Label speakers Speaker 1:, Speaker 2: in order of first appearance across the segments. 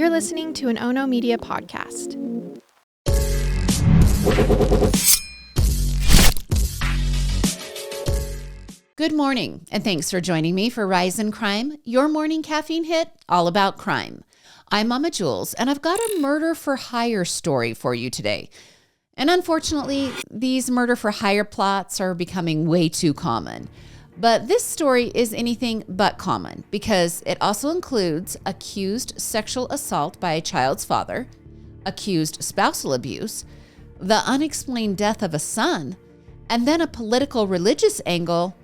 Speaker 1: You're listening to an Ono Media podcast.
Speaker 2: Good morning, and thanks for joining me for Rise in Crime, your morning caffeine hit, all about crime. I'm Mama Jules, and I've got a murder for hire story for you today. And unfortunately, these murder for hire plots are becoming way too common. But this story is anything but common because it also includes accused sexual assault by a child's father, accused spousal abuse, the unexplained death of a son, and then a political religious angle,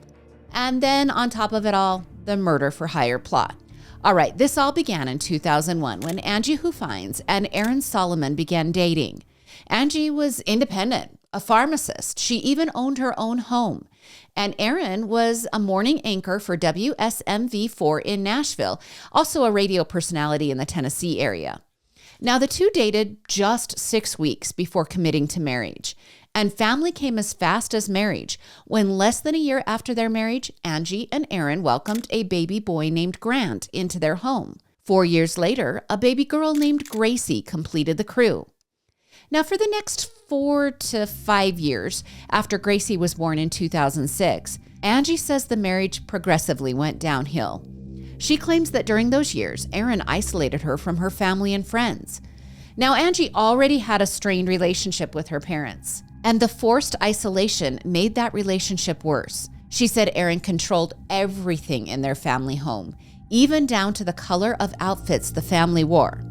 Speaker 2: and then on top of it all, the murder for hire plot. All right, this all began in 2001 when Angie Huffines and Aaron Solomon began dating. Angie was independent, a pharmacist. She even owned her own home. And Aaron was a morning anchor for WSMV4 in Nashville, also a radio personality in the Tennessee area. Now, the two dated just 6 weeks before committing to marriage. And family came as fast as marriage, when less than a year after their marriage, Angie and Aaron welcomed a baby boy named Grant into their home. 4 years later, a baby girl named Gracie completed the crew. Now, for the next 4 to 5 years after Gracie was born in 2006, Angie says the marriage progressively went downhill. She claims that during those years, Aaron isolated her from her family and friends. Now, Angie already had a strained relationship with her parents, and the forced isolation made that relationship worse. She said Aaron controlled everything in their family home, even down to the color of outfits the family wore.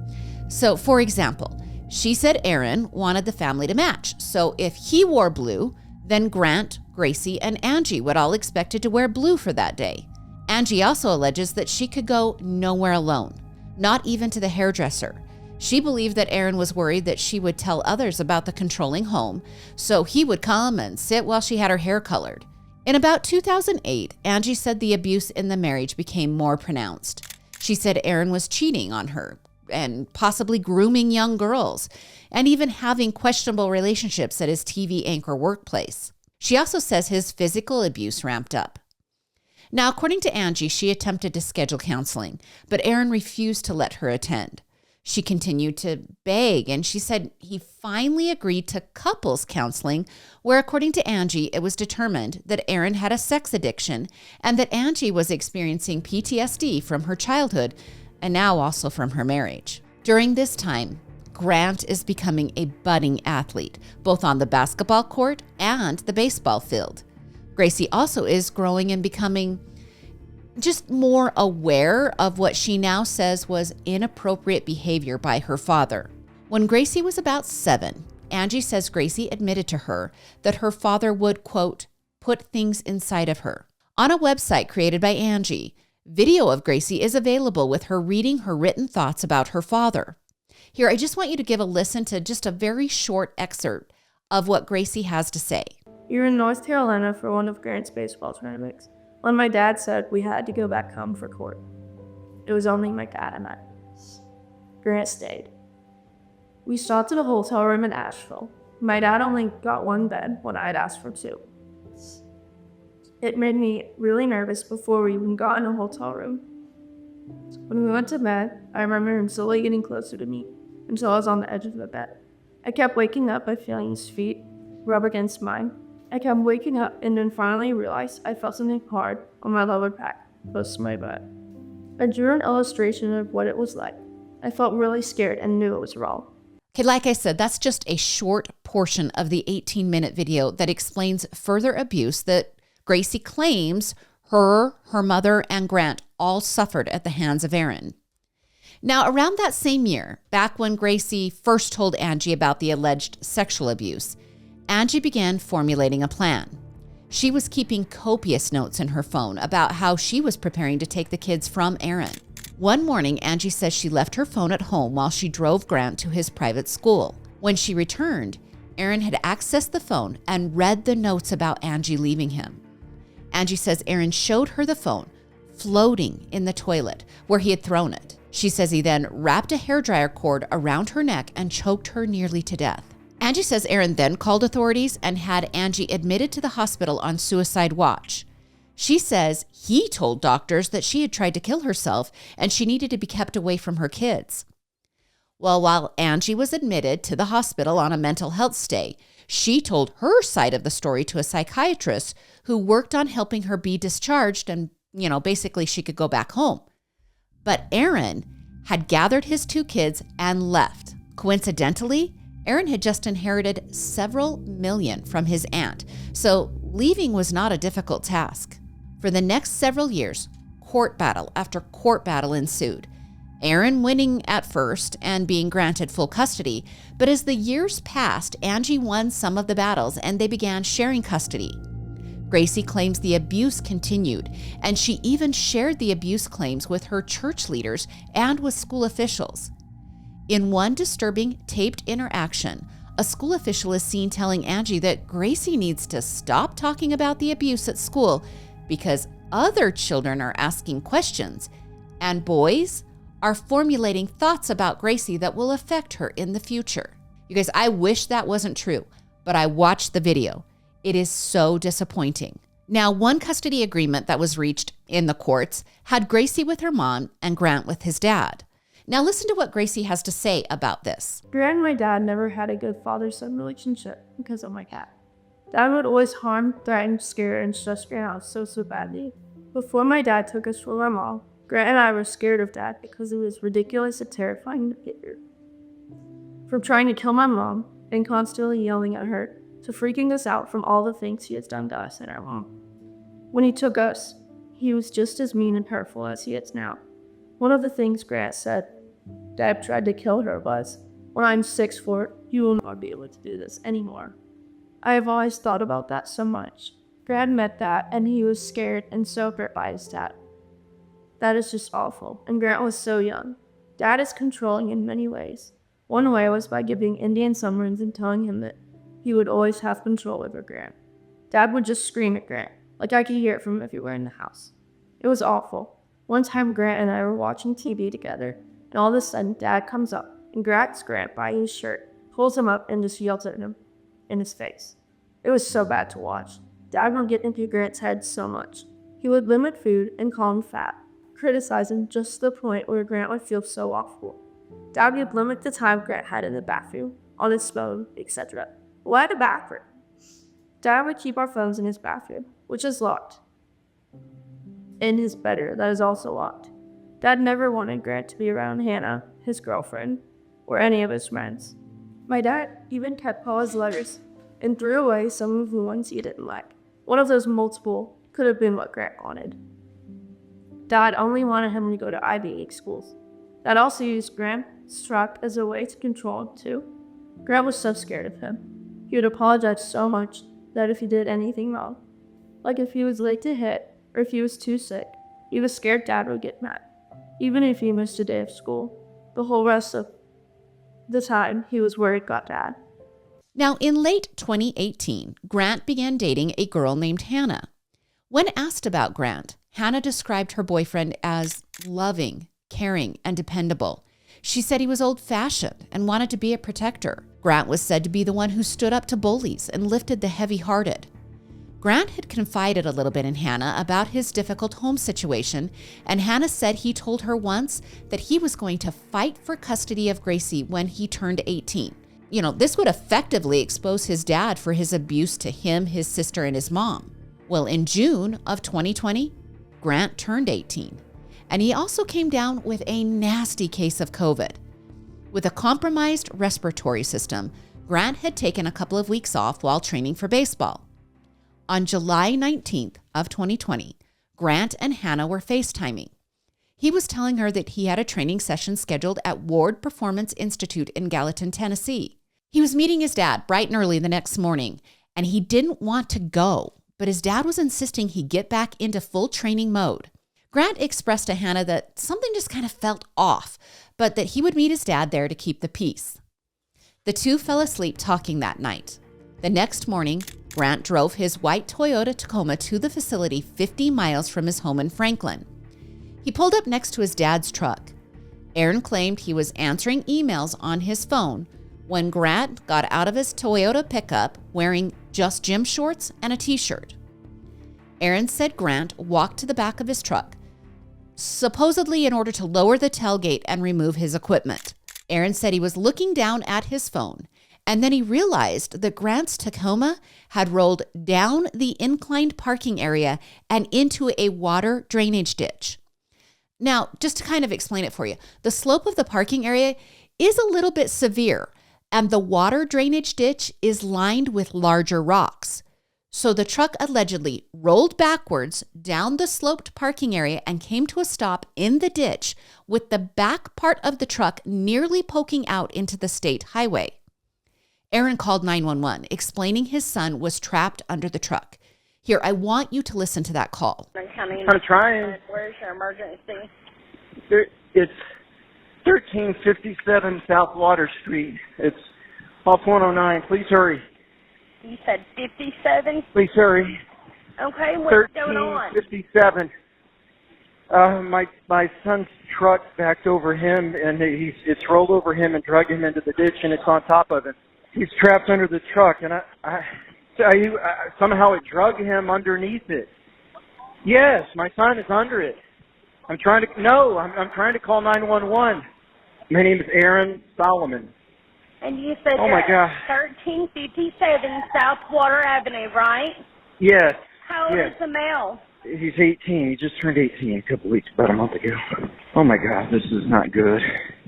Speaker 2: So, for example, she said Aaron wanted the family to match. So if he wore blue, then Grant, Gracie, and Angie would all expected to wear blue for that day. Angie also alleges that she could go nowhere alone, not even to the hairdresser. She believed that Aaron was worried that she would tell others about the controlling home, so he would come and sit while she had her hair colored. In about 2008, Angie said the abuse in the marriage became more pronounced. She said Aaron was cheating on her and possibly grooming young girls, and even having questionable relationships at his TV anchor workplace. She also says his physical abuse ramped up. Now, according to Angie, she attempted to schedule counseling, but Aaron refused to let her attend. She continued to beg, and she said he finally agreed to couples counseling, where, according to Angie, it was determined that Aaron had a sex addiction and that Angie was experiencing PTSD from her childhood and now also from her marriage. During this time, Grant is becoming a budding athlete, both on the basketball court and the baseball field. Gracie also is growing and becoming just more aware of what she now says was inappropriate behavior by her father. When Gracie was about 7, Angie says Gracie admitted to her that her father would, quote, put things inside of her. On a website created by Angie, video of Gracie is available with her reading her written thoughts about her father. Here, I just want you to give a listen to just a very short excerpt of what Gracie has to say.
Speaker 3: We were in North Carolina for one of Grant's baseball tournaments when my dad said we had to go back home for court. It was only my dad and I. Grant stayed. We stopped at a hotel room in Asheville. My dad only got one bed when I had asked for 2. It made me really nervous before we even got in a hotel room. When we went to bed, I remember him slowly getting closer to me until I was on the edge of the bed. I kept waking up by feeling his feet rub against mine. I kept waking up and then finally realized I felt something hard on my lower back, close to my butt. I drew an illustration of what it was like. I felt really scared and knew it was wrong.
Speaker 2: Okay, like I said, that's just a short portion of the 18-minute video that explains further abuse that Gracie claims her mother, and Grant all suffered at the hands of Aaron. Now, around that same year, back when Gracie first told Angie about the alleged sexual abuse, Angie began formulating a plan. She was keeping copious notes in her phone about how she was preparing to take the kids from Aaron. One morning, Angie says she left her phone at home while she drove Grant to his private school. When she returned, Aaron had accessed the phone and read the notes about Angie leaving him. Angie says Aaron showed her the phone floating in the toilet where he had thrown it. She says he then wrapped a hairdryer cord around her neck and choked her nearly to death. Angie says Aaron then called authorities and had Angie admitted to the hospital on suicide watch. She says he told doctors that she had tried to kill herself and she needed to be kept away from her kids. Well, while Angie was admitted to the hospital on a mental health stay, she told her side of the story to a psychiatrist who worked on helping her be discharged and, basically she could go back home. But Aaron had gathered his 2 kids and left. Coincidentally, Aaron had just inherited several million from his aunt, so leaving was not a difficult task. For the next several years, court battle after court battle ensued. Aaron winning at first and being granted full custody, but as the years passed, Angie won some of the battles and they began sharing custody. Gracie claims the abuse continued, and she even shared the abuse claims with her church leaders and with school officials. In one disturbing taped interaction, a school official is seen telling Angie that Gracie needs to stop talking about the abuse at school because other children are asking questions, and boys are formulating thoughts about Gracie that will affect her in the future. You guys, I wish that wasn't true, but I watched the video. It is so disappointing. Now, one custody agreement that was reached in the courts had Gracie with her mom and Grant with his dad. Now listen to what Gracie has to say about this.
Speaker 3: Grant and my dad never had a good father-son relationship because of my cat. Dad would always harm, threaten, scare, and stress Grant out so badly. Before my dad took us from my mom, Grant and I were scared of Dad because of his ridiculous and terrifying behavior. From trying to kill my mom and constantly yelling at her, to freaking us out from all the things he has done to us and our mom. When he took us, he was just as mean and hurtful as he is now. One of the things Grant said, Dad tried to kill her, was, "When I'm 6'4", you will not be able to do this anymore." I have always thought about that so much. Grant meant that, and he was scared and so hurt by his dad. That is just awful, and Grant was so young. Dad is controlling in many ways. One way was by giving Indian summons and telling him that he would always have control over Grant. Dad would just scream at Grant, like I could hear it from everywhere in the house. It was awful. One time Grant and I were watching TV together, and all of a sudden Dad comes up and grabs Grant by his shirt, pulls him up, and just yells at him in his face. It was so bad to watch. Dad would get into Grant's head so much. He would limit food and call him fat, criticize him just to the point where Grant would feel so awful. Dad would limit the time Grant had in the bathroom, on his phone, etc. Why the bathroom? Dad would keep our phones in his bathroom, which is locked. In his bedroom, that is also locked. Dad never wanted Grant to be around Hannah, his girlfriend, or any of his friends. My dad even kept Paula's letters and threw away some of the ones he didn't like. One of those multiple could have been what Grant wanted. Dad only wanted him to go to Ivy League schools. Dad also used Grant's truck as a way to control him too. Grant was so scared of him. He would apologize so much that if he did anything wrong, like if he was late to hit or if he was too sick, he was scared Dad would get mad. Even if he missed a day of school, the whole rest of the time he was worried about Dad.
Speaker 2: Now, in late 2018, Grant began dating a girl named Hannah. When asked about Grant, Hannah described her boyfriend as loving, caring, and dependable. She said he was old-fashioned and wanted to be a protector. Grant was said to be the one who stood up to bullies and lifted the heavy-hearted. Grant had confided a little bit in Hannah about his difficult home situation, and Hannah said he told her once that he was going to fight for custody of Gracie when he turned 18. This would effectively expose his dad for his abuse to him, his sister, and his mom. Well, in June of 2020, Grant turned 18, and he also came down with a nasty case of COVID. With a compromised respiratory system, Grant had taken a couple of weeks off while training for baseball. On July 19th of 2020, Grant and Hannah were FaceTiming. He was telling her that he had a training session scheduled at Ward Performance Institute in Gallatin, Tennessee. He was meeting his dad bright and early the next morning, and he didn't want to go, but his dad was insisting he get back into full training mode. Grant expressed to Hannah that something just kind of felt off, but that he would meet his dad there to keep the peace. The two fell asleep talking that night. The next morning, Grant drove his white Toyota Tacoma to the facility 50 miles from his home in Franklin. He pulled up next to his dad's truck. Aaron claimed he was answering emails on his phone when Grant got out of his Toyota pickup wearing just gym shorts and a t-shirt. Aaron said Grant walked to the back of his truck, supposedly in order to lower the tailgate and remove his equipment. Aaron said he was looking down at his phone, and then he realized that Grant's Tacoma had rolled down the inclined parking area and into a water drainage ditch. Now, just to kind of explain it for you, the slope of the parking area is a little bit severe, and the water drainage ditch is lined with larger rocks. So the truck allegedly rolled backwards down the sloped parking area and came to a stop in the ditch with the back part of the truck nearly poking out into the state highway. Aaron called 911, explaining his son was trapped under the truck. Here, I want you to listen to that call.
Speaker 4: I'm trying.
Speaker 5: Where's your emergency?
Speaker 4: It's 1357 South Water Street. It's off 109. Please hurry.
Speaker 5: You said 57?
Speaker 4: Please hurry.
Speaker 5: Okay, what's going on?
Speaker 4: 1357. My son's truck backed over him, and it's rolled over him and drug him into the ditch, and it's on top of him. He's trapped under the truck, and I tell you, somehow it drug him underneath it. Yes, my son is under it. I'm trying to call 911. My name is Aaron Solomon.
Speaker 5: And you said
Speaker 4: oh my God.
Speaker 5: 1357 South Water Avenue, right?
Speaker 4: Yes.
Speaker 5: How old
Speaker 4: yes.
Speaker 5: is the male?
Speaker 4: He's 18. He just turned 18 a couple weeks, about a month ago. Oh my God, this is not good.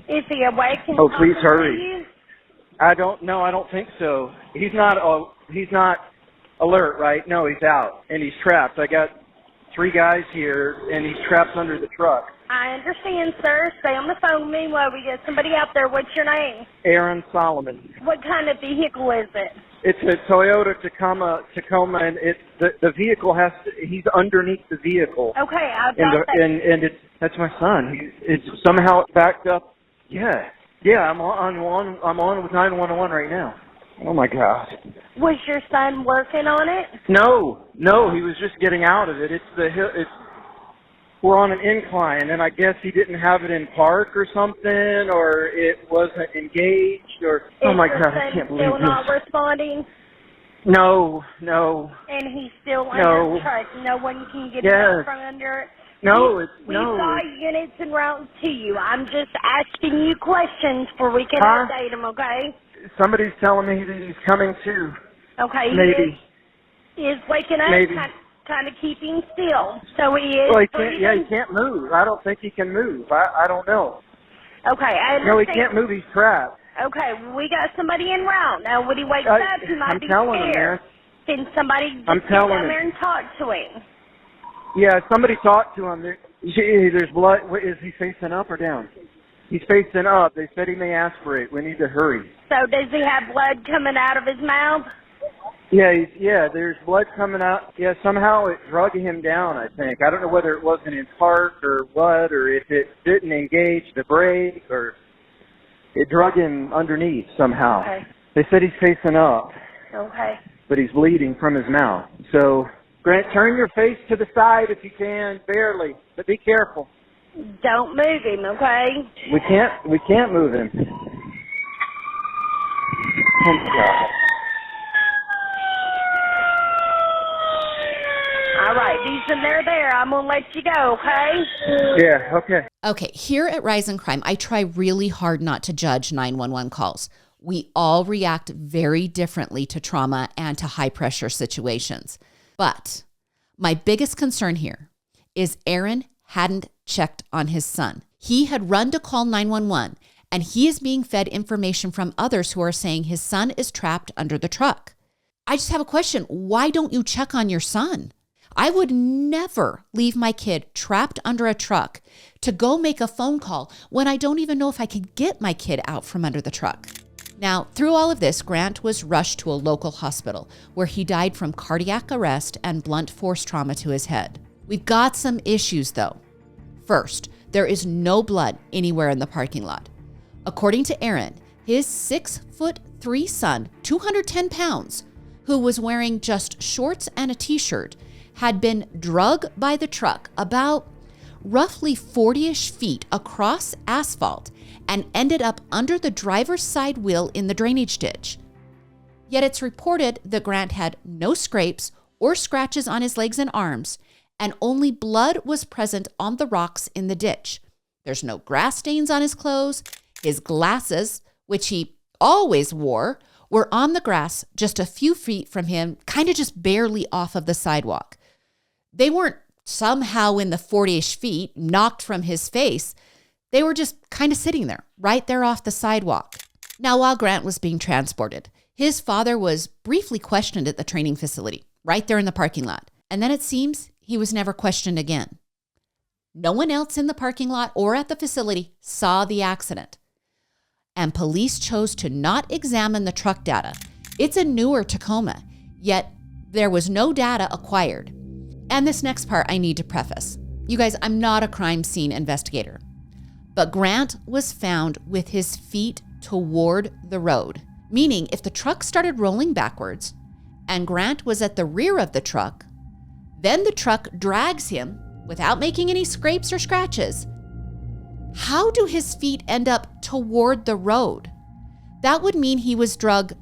Speaker 5: Is he awake and
Speaker 4: oh, please
Speaker 5: talking
Speaker 4: hurry.
Speaker 5: to you?
Speaker 4: I don't think so. He's not alert, right? No, he's out, and he's trapped. I got 3 guys here, and he's trapped under the truck.
Speaker 5: I understand, sir. Stay on the phone with me while we get somebody out there. What's your name?
Speaker 4: Aaron Solomon.
Speaker 5: What kind of vehicle is it?
Speaker 4: It's a Toyota Tacoma, and the vehicle he's underneath the vehicle.
Speaker 5: Okay, I've got that.
Speaker 4: That's my son. It's somehow backed up. Yeah, I'm on with 911 right now. Oh my God.
Speaker 5: Was your son working on it?
Speaker 4: No, he was just getting out of it. We're on an incline, and I guess he didn't have it in park or something, or it wasn't engaged, or oh my God, I can't believe
Speaker 5: this. Is your son still not
Speaker 4: this.
Speaker 5: responding?
Speaker 4: No.
Speaker 5: And he's still under the truck. No one can get out from under it.
Speaker 4: No,
Speaker 5: We've got units en route to you. I'm just asking you questions for we can update them, okay?
Speaker 4: Somebody's telling me that he's coming too.
Speaker 5: Okay.
Speaker 4: Maybe.
Speaker 5: He is waking up,
Speaker 4: Maybe.
Speaker 5: kind of keeping still. So he is.
Speaker 4: Well, he can't move. I don't think he can move. I don't know.
Speaker 5: Okay, I understand.
Speaker 4: No, he can't move. He's trapped.
Speaker 5: Okay, we got somebody en route. Now, when he wakes up, he might be scared. Can somebody get down there and talk to him?
Speaker 4: Yeah, somebody talked to him. There's blood. Is he facing up or down? He's facing up. They said he may aspirate. We need to hurry.
Speaker 5: So does he have blood coming out of his mouth?
Speaker 4: Yeah, there's blood coming out. Yeah, somehow it drug him down, I think. I don't know whether it wasn't in park or what, or if it didn't engage the brake, or it drug him underneath somehow.
Speaker 5: Okay.
Speaker 4: They said he's facing up.
Speaker 5: Okay.
Speaker 4: But he's bleeding from his mouth. So, Grant, turn your face to the side if you can, barely, but be careful.
Speaker 5: Don't move him, okay?
Speaker 4: We can't move him. Oh my God.
Speaker 5: All right, Deason, they're there. I'm going to let you go, okay?
Speaker 4: Yeah, okay.
Speaker 2: Okay, here at Rise in Crime, I try really hard not to judge 911 calls. We all react very differently to trauma and to high-pressure situations. But my biggest concern here is Aaron hadn't checked on his son. He had run to call 911, and he is being fed information from others who are saying his son is trapped under the truck. I just have a question. Why don't you check on your son? I would never leave my kid trapped under a truck to go make a phone call when I don't even know if I could get my kid out from under the truck. Now, through all of this, Grant was rushed to a local hospital where he died from cardiac arrest and blunt force trauma to his head. We've got some issues though. First, there is no blood anywhere in the parking lot. According to Aaron, his 6'3" son, 210 pounds, who was wearing just shorts and a t-shirt, had been drug by the truck about roughly 40-ish feet across asphalt and ended up under the driver's side wheel in the drainage ditch. Yet it's reported that Grant had no scrapes or scratches on his legs and arms, and only blood was present on the rocks in the ditch. There's no grass stains on his clothes. His glasses, which he always wore, were on the grass just a few feet from him, kind of just barely off of the sidewalk. They weren't somehow in the 40-ish feet, knocked from his face. They were just kind of sitting there, right there off the sidewalk. Now, while Grant was being transported, his father was briefly questioned at the training facility, right there in the parking lot. And then it seems he was never questioned again. No one else in the parking lot or at the facility saw the accident. And police chose to not examine the truck data. It's a newer Tacoma, yet there was no data acquired. And this next part I need to preface. You guys, I'm not a crime scene investigator, but Grant was found with his feet toward the road, meaning if the truck started rolling backwards and Grant was at the rear of the truck, then the truck drags him without making any scrapes or scratches. How do his feet end up toward the road? That would mean he was drugged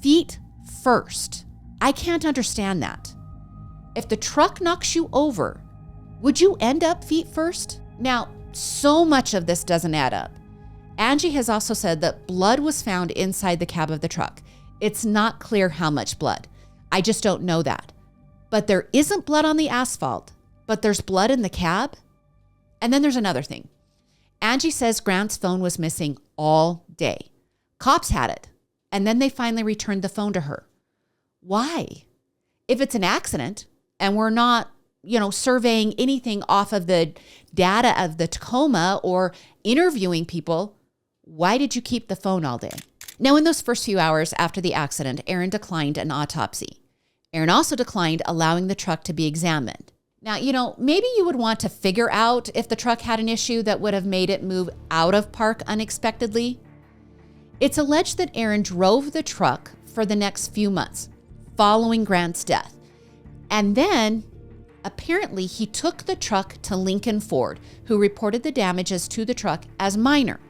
Speaker 2: feet first. I can't understand that. If the truck knocks you over, would you end up feet first? Now, so much of this doesn't add up. Angie has also said that blood was found inside the cab of the truck. It's not clear how much blood. I just don't know that. But there isn't blood on the asphalt, but there's blood in the cab. And then there's another thing. Angie says Grant's phone was missing all day. Cops had it, and then they finally returned the phone to her. Why? If it's an accident and we're not, surveying anything off of the data of the Tacoma or interviewing people, why did you keep the phone all day? Now, in those first few hours after the accident, Aaron declined an autopsy. Aaron also declined allowing the truck to be examined. Now, maybe you would want to figure out if the truck had an issue that would have made it move out of park unexpectedly. It's alleged that Aaron drove the truck for the next few months following Grant's death. And then, apparently, he took the truck to Lincoln Ford, who reported the damages to the truck as minor.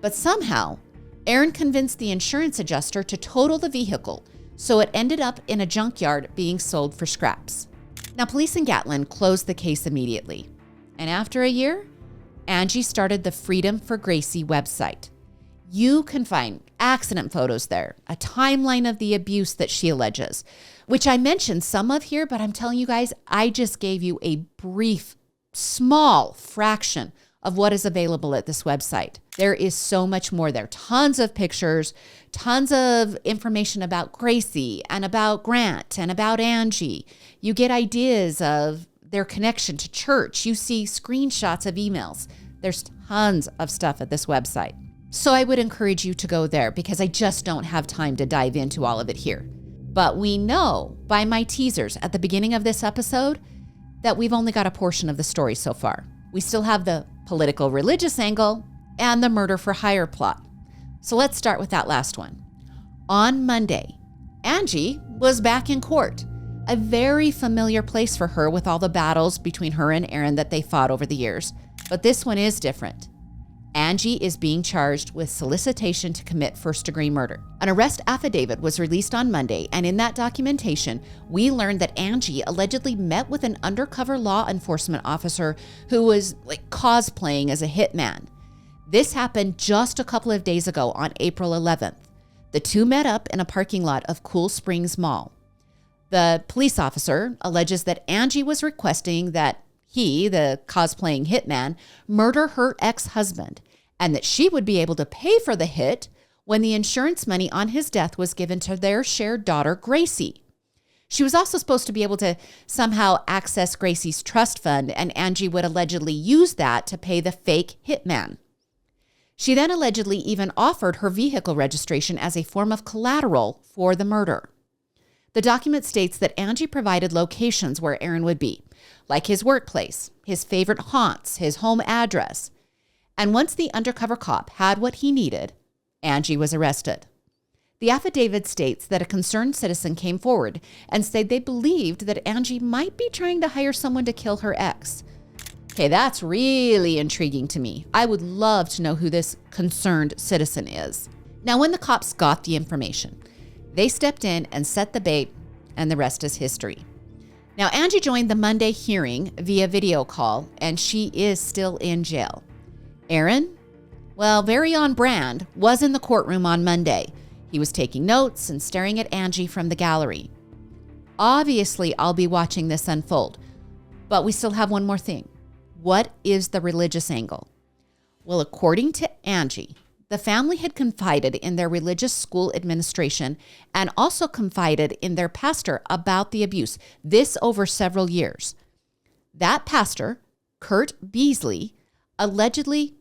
Speaker 2: But somehow, Aaron convinced the insurance adjuster to total the vehicle, so it ended up in a junkyard being sold for scraps. Now, police in Gatlin closed the case immediately. And after a year, Angie started the Freedom for Gracie website. You can find accident photos there, a timeline of the abuse that she alleges, which I mentioned some of here, but I'm telling you guys, I just gave you a brief, small fraction of what is available at this website. There is so much more there. Tons of pictures, tons of information about Gracie and about Grant and about Angie. You get ideas of their connection to church. You see screenshots of emails. There's tons of stuff at this website. So I would encourage you to go there because I just don't have time to dive into all of it here. But we know by my teasers at the beginning of this episode that we've only got a portion of the story so far. We still have the political religious angle and the murder for hire plot. So let's start with that last one. On Monday, Angie was back in court, a very familiar place for her with all the battles between her and Aaron that they fought over the years. But this one is different. Angie is being charged with solicitation to commit first-degree murder. An arrest affidavit was released on Monday, and in that documentation, we learned that Angie allegedly met with an undercover law enforcement officer who was cosplaying as a hitman. This happened just a couple of days ago on April 11th. The two met up in a parking lot of Cool Springs Mall. The police officer alleges that Angie was requesting that he, the cosplaying hitman, murder her ex-husband, and that she would be able to pay for the hit when the insurance money on his death was given to their shared daughter, Gracie. She was also supposed to be able to somehow access Gracie's trust fund, and Angie would allegedly use that to pay the fake hitman. She then allegedly even offered her vehicle registration as a form of collateral for the murder. The document states that Angie provided locations where Aaron would be, like his workplace, his favorite haunts, his home address. And once the undercover cop had what he needed, Angie was arrested. The affidavit states that a concerned citizen came forward and said they believed that Angie might be trying to hire someone to kill her ex. Okay, that's really intriguing to me. I would love to know who this concerned citizen is. Now, when the cops got the information, they stepped in and set the bait, and the rest is history. Now, Angie joined the Monday hearing via video call, and she is still in jail. Aaron, Well, very on brand, was in the courtroom on Monday. He was taking notes and staring at Angie from the gallery. Obviously, I'll be watching this unfold, but we still have one more thing. What is the religious angle? Well, according to Angie, the family had confided in their religious school administration and also confided in their pastor about the abuse, this over several years. That pastor, Kurt Beasley, allegedly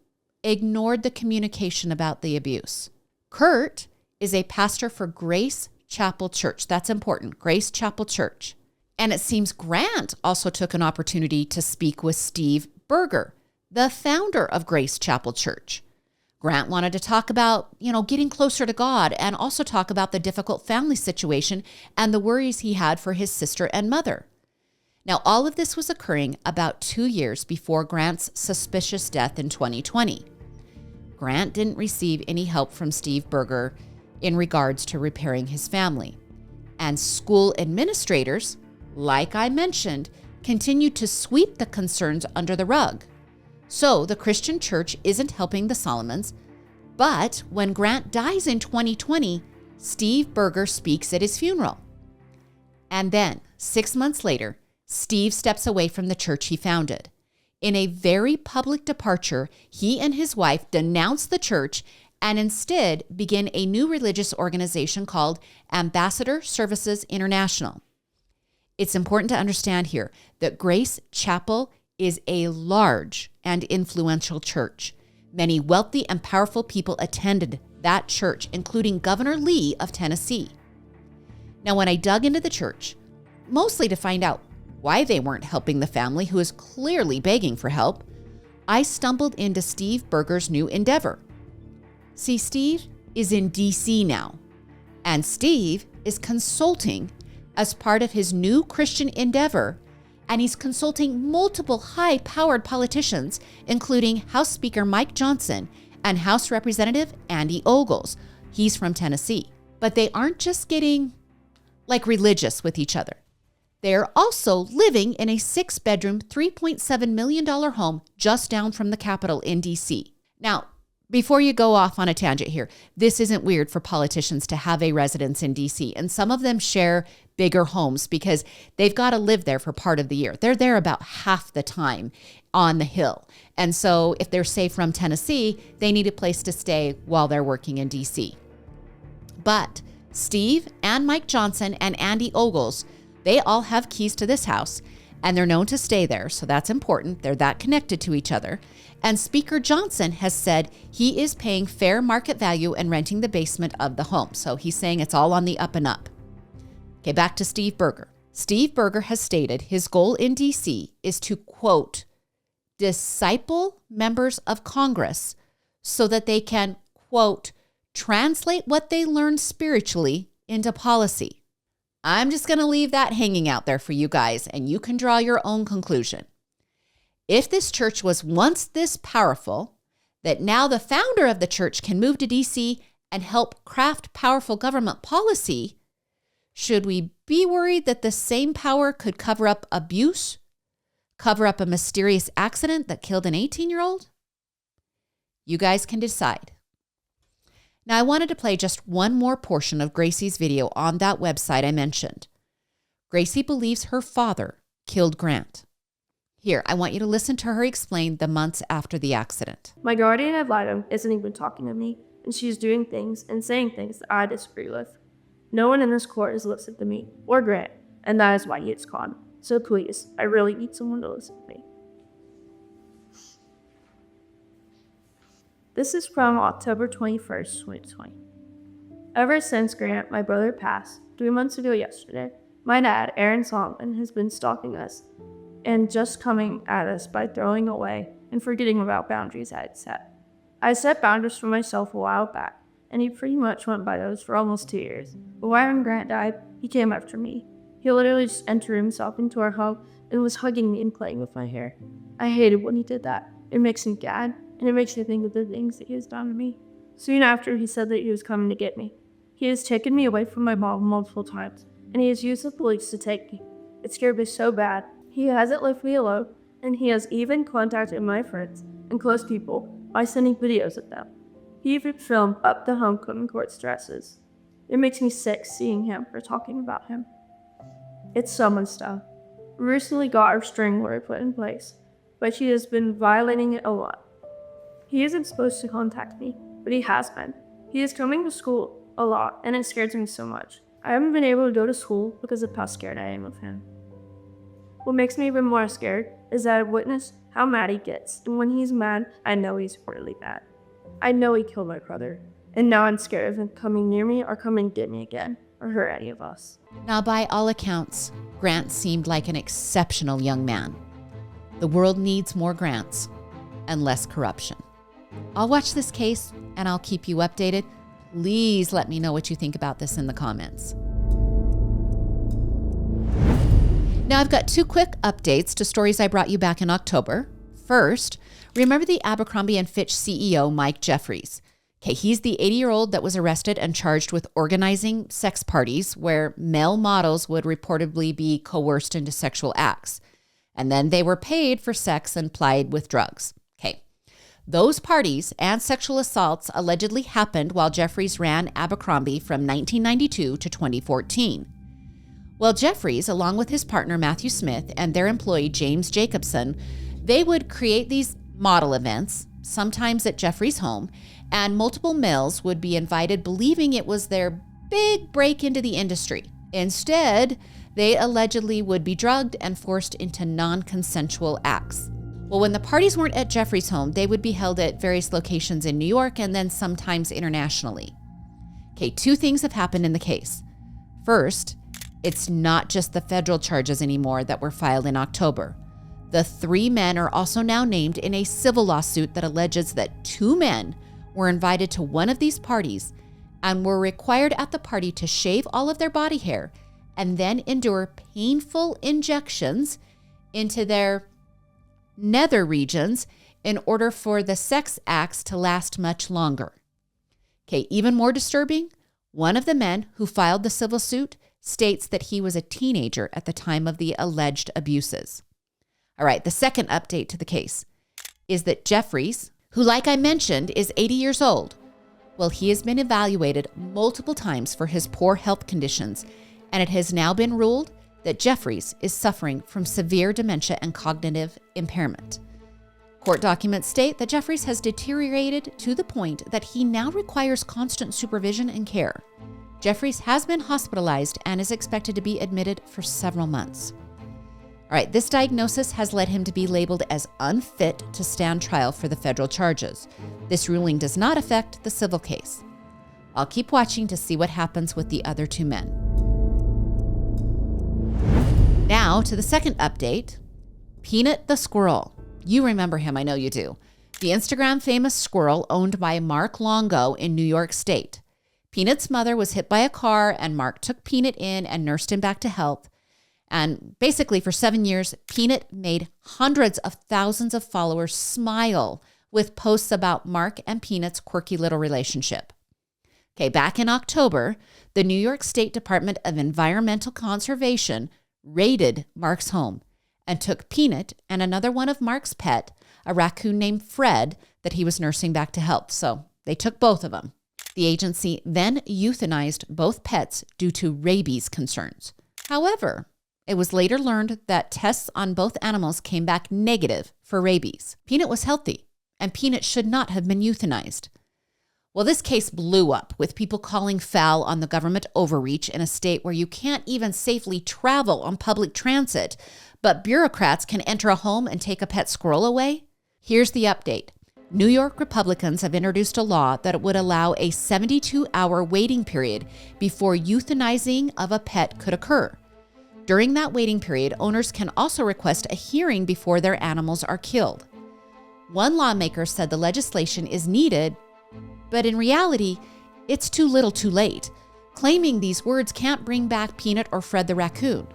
Speaker 2: ignored the communication about the abuse. Kurt is a pastor for Grace Chapel Church. That's important, Grace Chapel Church. And it seems Grant also took an opportunity to speak with Steve Berger, the founder of Grace Chapel Church. Grant wanted to talk about, getting closer to God and also talk about the difficult family situation and the worries he had for his sister and mother. Now, all of this was occurring about 2 years before Grant's suspicious death in 2020. Grant didn't receive any help from Steve Berger in regards to repairing his family. And school administrators, like I mentioned, continued to sweep the concerns under the rug. So the Christian church isn't helping the Solomons, but when Grant dies in 2020, Steve Berger speaks at his funeral. And then, 6 months later, Steve steps away from the church he founded. In a very public departure, he and his wife denounce the church and instead begin a new religious organization called Ambassador Services International. It's important to understand here that Grace Chapel is a large and influential church. Many wealthy and powerful people attended that church, including Governor Lee of Tennessee. Now, when I dug into the church, mostly to find out why they weren't helping the family who is clearly begging for help, I stumbled into Steve Berger's new endeavor. See, Steve is in DC now, and Steve is consulting as part of his new Christian endeavor, and he's consulting multiple high-powered politicians, including House Speaker Mike Johnson and House Representative Andy Ogles. He's from Tennessee. But they aren't just getting, religious with each other. They're also living in a 6-bedroom, $3.7 million home just down from the Capitol in D.C. Now, before you go off on a tangent here, this isn't weird for politicians to have a residence in D.C., and some of them share bigger homes because they've got to live there for part of the year. They're there about half the time on the Hill. And so if they're, say, from Tennessee, they need a place to stay while they're working in D.C. But Steve and Mike Johnson and Andy Ogles, they all have keys to this house, and they're known to stay there, so that's important. They're that connected to each other. And Speaker Johnson has said he is paying fair market value and renting the basement of the home. So he's saying it's all on the up and up. Okay, back to Steve Berger. Steve Berger has stated his goal in D.C. is to, quote, disciple members of Congress so that they can, quote, translate what they learn spiritually into policy. I'm just going to leave that hanging out there for you guys, and you can draw your own conclusion. If this church was once this powerful, that now the founder of the church can move to D.C. and help craft powerful government policy, should we be worried that the same power could cover up abuse, cover up a mysterious accident that killed an 18-year-old? You guys can decide. Now, I wanted to play just one more portion of Gracie's video on that website I mentioned. Gracie believes her father killed Grant. Here, I want you to listen to her explain the months after the accident.
Speaker 3: My guardian ad litem isn't even talking to me, and she's doing things and saying things that I disagree with. No one in this court has listened to me or Grant, and that is why he gets caught. So please, I really need someone to listen to me. This is from October 21st, 2020. Ever since Grant, my brother, passed 3 months ago yesterday, my dad, Aaron Solomon, has been stalking us and just coming at us by throwing away and forgetting about boundaries I had set. I set boundaries for myself a while back, and he pretty much went by those for almost 2 years. But when Grant died, he came after me. He literally just entered himself into our home and was hugging me and playing with my hair. I hated when he did that. It makes me sad, and it makes me think of the things that he has done to me. Soon after, he said that he was coming to get me. He has taken me away from my mom multiple times, and he has used the police to take me. It scared me so bad. He hasn't left me alone, and he has even contacted my friends and close people by sending videos of them. He even filmed up the homecoming court dresses. It makes me sick seeing him or talking about him. It's someone's stuff. We recently got our restraining order put in place, but she has been violating it a lot. He isn't supposed to contact me, but he has been. He is coming to school a lot, and it scares me so much. I haven't been able to go to school because of how scared I am of him. What makes me even more scared is that I've witnessed how mad he gets, and when he's mad, I know he's really mad. I know he killed my brother, and now I'm scared of him coming near me or coming to get me again, or hurt any of us.
Speaker 2: Now, by all accounts, Grant seemed like an exceptional young man. The world needs more Grants and less corruption. I'll watch this case and I'll keep you updated. Please let me know what you think about this in the comments. Now, I've got 2 quick updates to stories I brought you back in October. First, remember the Abercrombie & Fitch CEO, Mike Jeffries. Okay, he's the 80-year-old that was arrested and charged with organizing sex parties where male models would reportedly be coerced into sexual acts. And then they were paid for sex and plied with drugs. Okay, those parties and sexual assaults allegedly happened while Jeffries ran Abercrombie from 1992 to 2014. Well, Jeffries, along with his partner Matthew Smith and their employee James Jacobson, they would create these model events, sometimes at Jeffries' home, and multiple males would be invited believing it was their big break into the industry. Instead, they allegedly would be drugged and forced into non-consensual acts. Well, when the parties weren't at Jeffries' home, they would be held at various locations in New York and then sometimes internationally. Okay, 2 things have happened in the case. First, it's not just the federal charges anymore that were filed in October. The 3 men are also now named in a civil lawsuit that alleges that 2 men were invited to one of these parties and were required at the party to shave all of their body hair and then endure painful injections into their nether regions in order for the sex acts to last much longer. Okay, even more disturbing, one of the men who filed the civil suit states that he was a teenager at the time of the alleged abuses. All right, the second update to the case is that Jeffries, who, like I mentioned, is 80 years old, well, he has been evaluated multiple times for his poor health conditions, and it has now been ruled that Jeffries is suffering from severe dementia and cognitive impairment. Court documents state that Jeffries has deteriorated to the point that he now requires constant supervision and care. Jeffries has been hospitalized and is expected to be admitted for several months. All right, this diagnosis has led him to be labeled as unfit to stand trial for the federal charges. This ruling does not affect the civil case. I'll keep watching to see what happens with the other 2 men. Now to the second update, Peanut the Squirrel. You remember him, I know you do. The Instagram famous squirrel owned by Mark Longo in New York State. Peanut's mother was hit by a car and Mark took Peanut in and nursed him back to health. And basically for 7 years, Peanut made hundreds of thousands of followers smile with posts about Mark and Peanut's quirky little relationship. Okay, back in October, the New York State Department of Environmental Conservation raided Mark's home and took Peanut and another one of Mark's pet, a raccoon named Fred, that he was nursing back to health. So they took both of them. The agency then euthanized both pets due to rabies concerns. However, it was later learned that tests on both animals came back negative for rabies. Peanut was healthy, and Peanut should not have been euthanized. Well, this case blew up with people calling foul on the government overreach in a state where you can't even safely travel on public transit, but bureaucrats can enter a home and take a pet squirrel away. Here's the update. New York Republicans have introduced a law that would allow a 72-hour waiting period before euthanizing of a pet could occur. During that waiting period, owners can also request a hearing before their animals are killed. One lawmaker said the legislation is needed, but in reality, it's too little too late, claiming these words can't bring back Peanut or Fred the raccoon.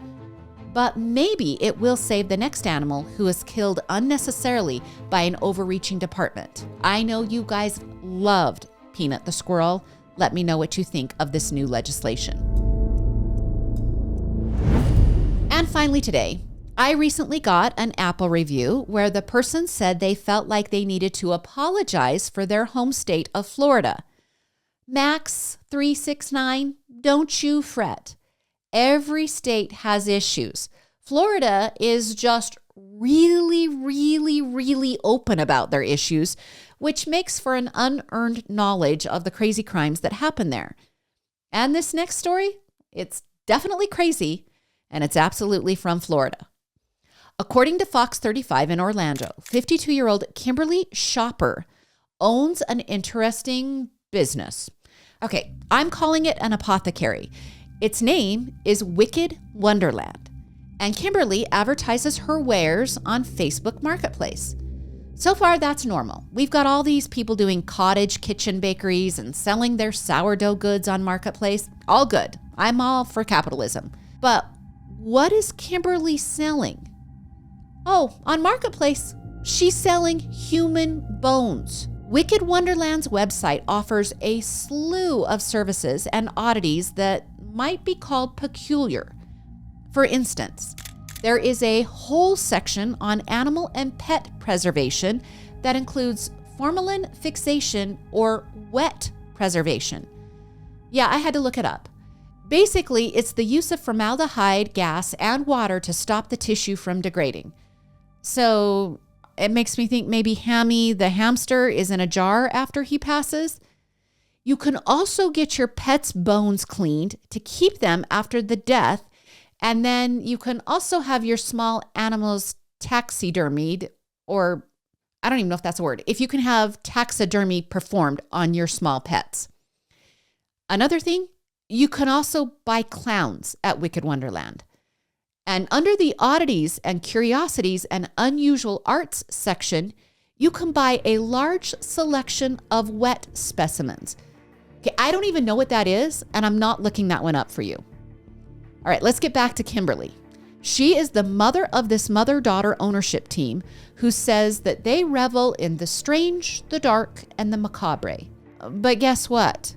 Speaker 2: But maybe it will save the next animal who is killed unnecessarily by an overreaching department. I know you guys loved Peanut the squirrel. Let me know what you think of this new legislation. And finally today, I recently got an Apple review where the person said they felt like they needed to apologize for their home state of Florida. Max369, don't you fret. Every state has issues. Florida is just really, really, really open about their issues, which makes for an unearned knowledge of the crazy crimes that happen there. And this next story, it's definitely crazy, and it's absolutely from Florida. According to Fox 35 in Orlando, 52-year-old Kimberly Shopper owns an interesting business. Okay, I'm calling it an apothecary. Its name is Wicked Wonderland, and Kimberly advertises her wares on Facebook Marketplace. So far, that's normal. We've got all these people doing cottage kitchen bakeries and selling their sourdough goods on Marketplace. All good. I'm all for capitalism. But what is Kimberly selling? Oh, on Marketplace, she's selling human bones. Wicked Wonderland's website offers a slew of services and oddities that might be called peculiar. For instance, there is a whole section on animal and pet preservation that includes formalin fixation or wet preservation. Yeah, I had to look it up. Basically, it's the use of formaldehyde gas and water to stop the tissue from degrading. So it makes me think maybe Hammy the hamster is in a jar after he passes. You can also get your pet's bones cleaned to keep them after the death. And then you can also have your small animals taxidermied, or I don't even know if that's a word, if you can have taxidermy performed on your small pets. Another thing, you can also buy clowns at Wicked Wonderland. And under the oddities and curiosities and unusual arts section, you can buy a large selection of wet specimens. Okay, I don't even know what that is, and I'm not looking that one up for you. All right, let's get back to Kimberly. She is the mother of this mother-daughter ownership team who says that they revel in the strange, the dark, and the macabre. But guess what?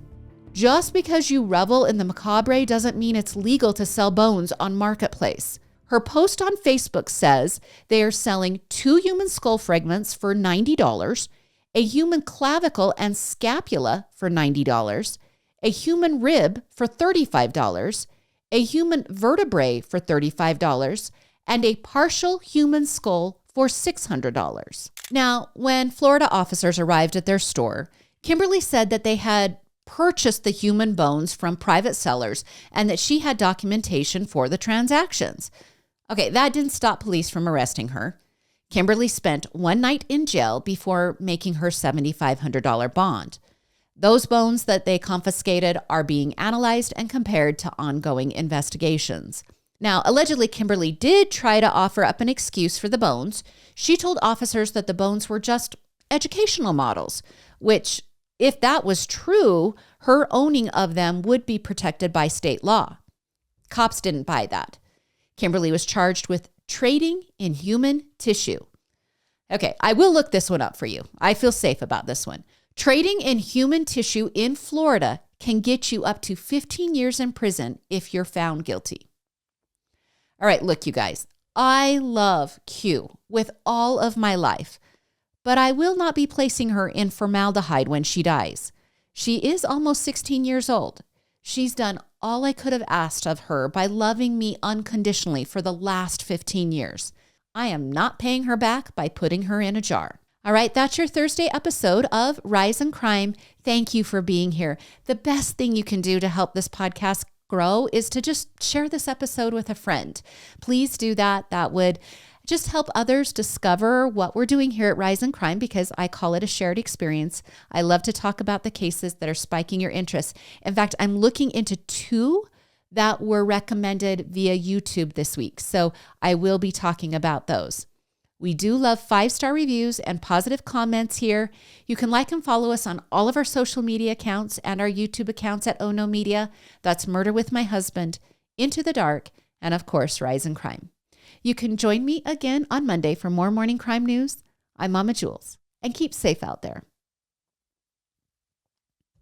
Speaker 2: Just because you revel in the macabre doesn't mean it's legal to sell bones on Marketplace. Her post on Facebook says they are selling 2 human skull fragments for $90, a human clavicle and scapula for $90, a human rib for $35, a human vertebrae for $35, and a partial human skull for $600. Now, when Florida officers arrived at their store, Kimberly said that they had purchased the human bones from private sellers and that she had documentation for the transactions. Okay, that didn't stop police from arresting her. Kimberly spent 1 night in jail before making her $7,500 bond. Those bones that they confiscated are being analyzed and compared to ongoing investigations. Now, allegedly, Kimberly did try to offer up an excuse for the bones. She told officers that the bones were just educational models, which, if that was true, her owning of them would be protected by state law. Cops didn't buy that. Kimberly was charged with trading in human tissue. Okay, I will look this one up for you. I feel safe about this one. Trading in human tissue in Florida can get you up to 15 years in prison if you're found guilty. All right, look, you guys, I love Q with all of my life, but I will not be placing her in formaldehyde when she dies. She is almost 16 years old. She's done all I could have asked of her by loving me unconditionally for the last 15 years. I am not paying her back by putting her in a jar. All right, that's your Thursday episode of Rise in Crime. Thank you for being here. The best thing you can do to help this podcast grow is to just share this episode with a friend. Please do that. That would just help others discover what we're doing here at Rise in Crime, because I call it a shared experience. I love to talk about the cases that are spiking your interest. In fact, I'm looking into 2 that were recommended via YouTube this week. So I will be talking about those. We do love 5-star reviews and positive comments here. You can like and follow us on all of our social media accounts and our YouTube accounts at Oh No Media. That's Murder with My Husband, Into the Dark, and of course, Rise in Crime. You can join me again on Monday for more morning crime news. I'm Mama Jules, and keep safe out there.